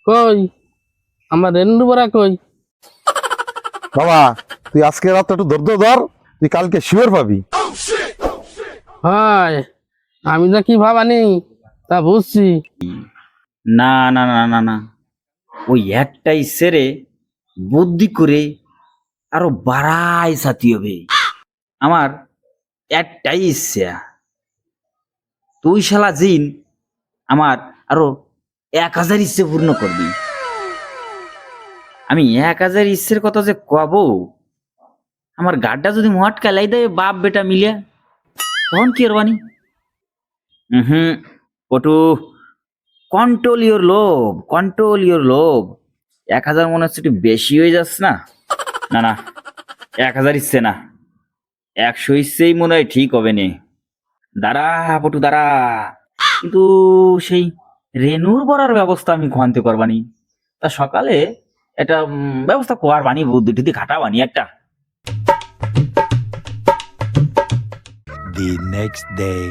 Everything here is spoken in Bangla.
কই আমার রেন্ডু বড়া কই? বাবা তুই আজকে রাতটা একটু ধৈর্য ধর, তুই কালকে শিওর পাবি। হয় আমি যা কি ভাবানি তা বুঝছি। না না না না না, ওই একটাই সেরে বুদ্ধি করে আরো বাড়াই সাথী হবে। আমার একটাই ইচ্ছা, তুই শালা জিন আমার আরো 1000 ইচ্ছে পূর্ণ করবি। আমি 1000 ইচ্ছের কথা যে কব, আমার গাড্ডা যদি মটকা লাই দেয় বাপ বেটা মিলিয়া, তখন কি করবানি? হুম, পটু, কন্ট্রোল ইওর লোভ, কন্ট্রোল ইওর লোভ। 1000 মনে হচ্ছে একটু বেশি হয়ে যাচ্ছে না? না না, 1000 ইচ্ছে না, 100 ইচ্ছেই মনে হয় ঠিক হবে নে। দাঁড়া পটু দাঁড়া, কিন্তু সেই রেনুর বড়ার ব্যবস্থা আমি খোয়ান্তে করবানি। তা সকালে এটা ব্যবস্থা করবানি, বুদ্ধি টুদ্ধি খাটাবানি একটা। The next day.